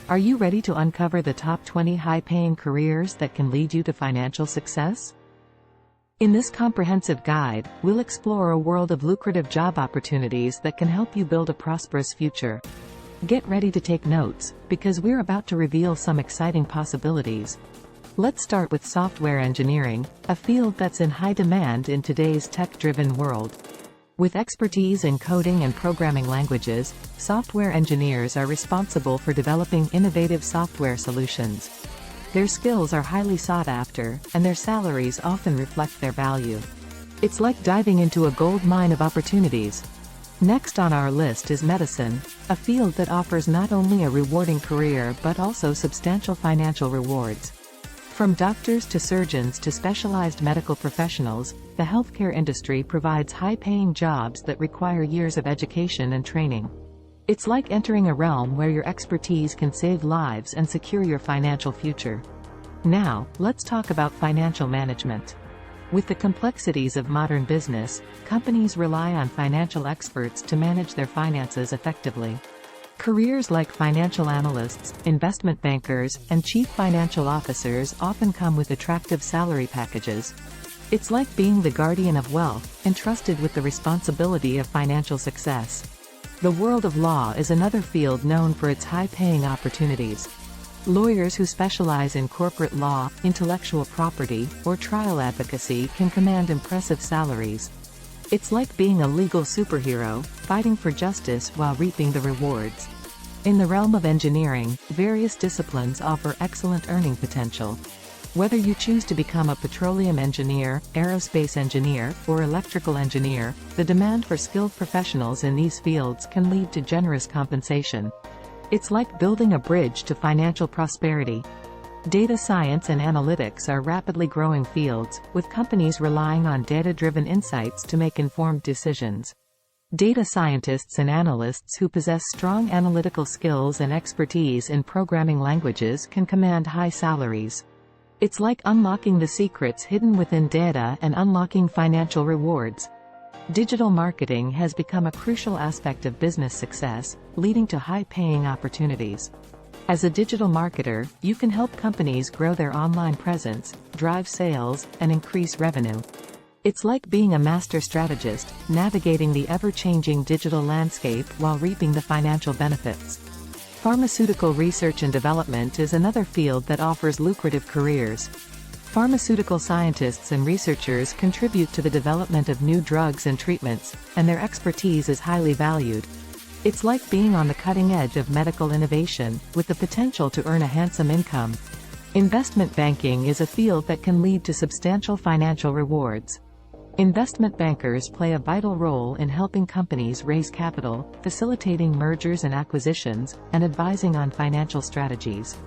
Are you ready to uncover the top 20 high-paying careers that can lead you to financial success? In this comprehensive guide, we'll explore a world of lucrative job opportunities that can help you build a prosperous future. Get ready to take notes, because we're about to reveal some exciting possibilities. Let's start with software engineering, a field that's in high demand in today's tech-driven world. With expertise in coding and programming languages, software engineers are responsible for developing innovative software solutions. Their skills are highly sought after, and their salaries often reflect their value. It's like diving into a gold mine of opportunities. Next on our list is medicine, a field that offers not only a rewarding career but also substantial financial rewards. From doctors to surgeons to specialized medical professionals, the healthcare industry provides high-paying jobs that require years of education and training. It's like entering a realm where your expertise can save lives and secure your financial future. Now, let's talk about financial management. With the complexities of modern business, companies rely on financial experts to manage their finances effectively. Careers like financial analysts, investment bankers, and chief financial officers often come with attractive salary packages. It's like being the guardian of wealth, entrusted with the responsibility of financial success. The world of law is another field known for its high-paying opportunities. Lawyers who specialize in corporate law, intellectual property, or trial advocacy can command impressive salaries. It's like being a legal superhero, fighting for justice while reaping the rewards. In the realm of engineering, various disciplines offer excellent earning potential. Whether you choose to become a petroleum engineer, aerospace engineer, or electrical engineer, the demand for skilled professionals in these fields can lead to generous compensation. It's like building a bridge to financial prosperity. Data science and analytics are rapidly growing fields, with companies relying on data-driven insights to make informed decisions. Data scientists and analysts who possess strong analytical skills and expertise in programming languages can command high salaries. It's like unlocking the secrets hidden within data and unlocking financial rewards. Digital marketing has become a crucial aspect of business success, leading to high-paying opportunities. As a digital marketer, you can help companies grow their online presence, drive sales, and increase revenue. It's like being a master strategist, navigating the ever-changing digital landscape while reaping the financial benefits. Pharmaceutical research and development is another field that offers lucrative careers. Pharmaceutical scientists and researchers contribute to the development of new drugs and treatments, and their expertise is highly valued. It's like being on the cutting edge of medical innovation, with the potential to earn a handsome income. Investment banking is a field that can lead to substantial financial rewards. Investment bankers play a vital role in helping companies raise capital, facilitating mergers and acquisitions, and advising on financial strategies.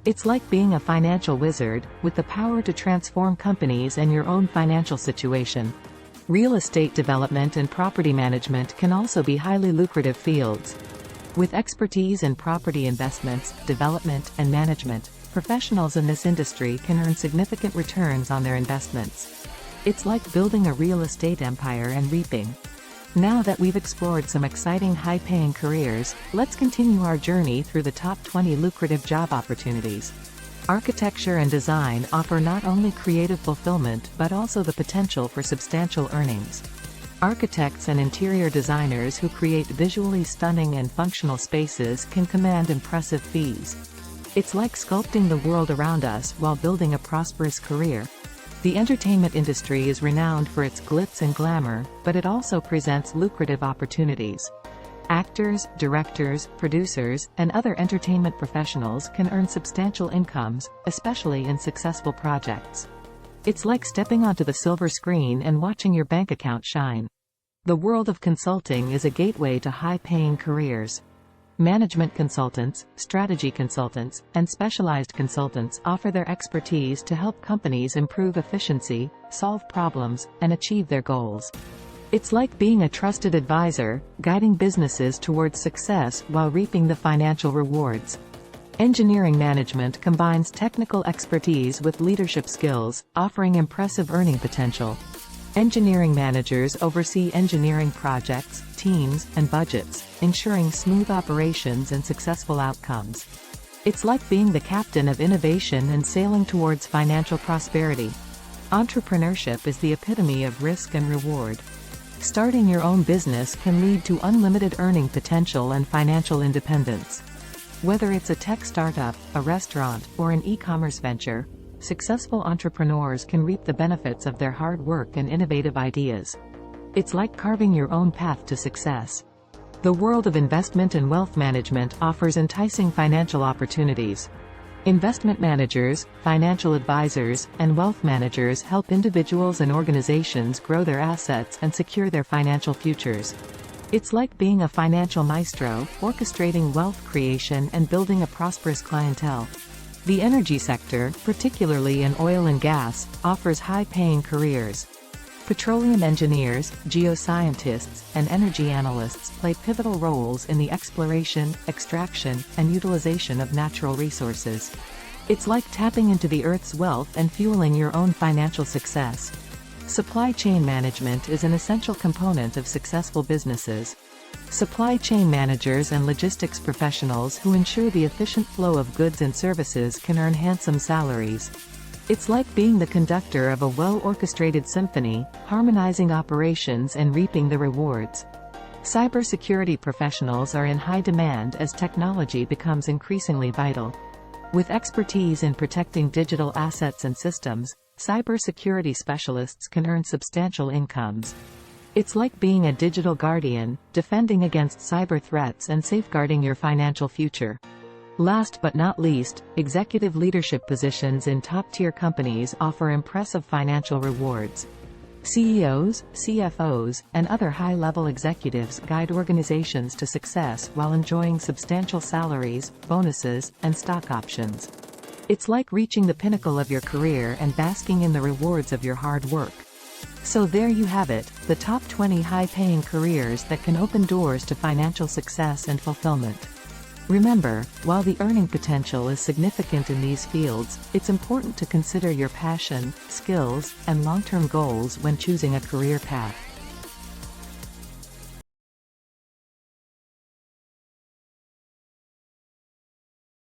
It's like being a financial wizard, with the power to transform companies and your own financial situation. Real estate development and property management can also be highly lucrative fields. With expertise in property investments, development, and management, professionals in this industry can earn significant returns on their investments. It's like building a real estate empire and reaping. Now that we've explored some exciting high-paying careers, let's continue our journey through the top 20 lucrative job opportunities. Architecture and design offer not only creative fulfillment but also the potential for substantial earnings. Architects and interior designers who create visually stunning and functional spaces can command impressive fees. It's like sculpting the world around us while building a prosperous career. The entertainment industry is renowned for its glitz and glamour, but it also presents lucrative opportunities. Actors, directors, producers, and other entertainment professionals can earn substantial incomes, especially in successful projects. It's like stepping onto the silver screen and watching your bank account shine. The world of consulting is a gateway to high-paying careers. Management consultants, strategy consultants, and specialized consultants offer their expertise to help companies improve efficiency, solve problems, and achieve their goals. It's like being a trusted advisor, guiding businesses towards success while reaping the financial rewards. Engineering management combines technical expertise with leadership skills, offering impressive earning potential. Engineering managers oversee engineering projects, teams, and budgets, ensuring smooth operations and successful outcomes. It's like being the captain of innovation and sailing towards financial prosperity. Entrepreneurship is the epitome of risk and reward. Starting your own business can lead to unlimited earning potential and financial independence. Whether it's a tech startup, a restaurant, or an e-commerce venture, successful entrepreneurs can reap the benefits of their hard work and innovative ideas. It's like carving your own path to success. The world of investment and wealth management offers enticing financial opportunities. Investment managers, financial advisors, and wealth managers help individuals and organizations grow their assets and secure their financial futures. It's like being a financial maestro, orchestrating wealth creation and building a prosperous clientele. The energy sector, particularly in oil and gas, offers high-paying careers. Petroleum engineers, geoscientists, and energy analysts play pivotal roles in the exploration, extraction, and utilization of natural resources. It's like tapping into the Earth's wealth and fueling your own financial success. Supply chain management is an essential component of successful businesses. Supply chain managers and logistics professionals who ensure the efficient flow of goods and services can earn handsome salaries. It's like being the conductor of a well-orchestrated symphony, harmonizing operations and reaping the rewards. Cybersecurity professionals are in high demand as technology becomes increasingly vital. With expertise in protecting digital assets and systems, cybersecurity specialists can earn substantial incomes. It's like being a digital guardian, defending against cyber threats and safeguarding your financial future. Last but not least, executive leadership positions in top-tier companies offer impressive financial rewards. CEOs, CFOs, and other high-level executives guide organizations to success while enjoying substantial salaries, bonuses, and stock options. It's like reaching the pinnacle of your career and basking in the rewards of your hard work. So there you have it, the top 20 high-paying careers that can open doors to financial success and fulfillment. Remember, while the earning potential is significant in these fields, it's important to consider your passion, skills, and long-term goals when choosing a career path.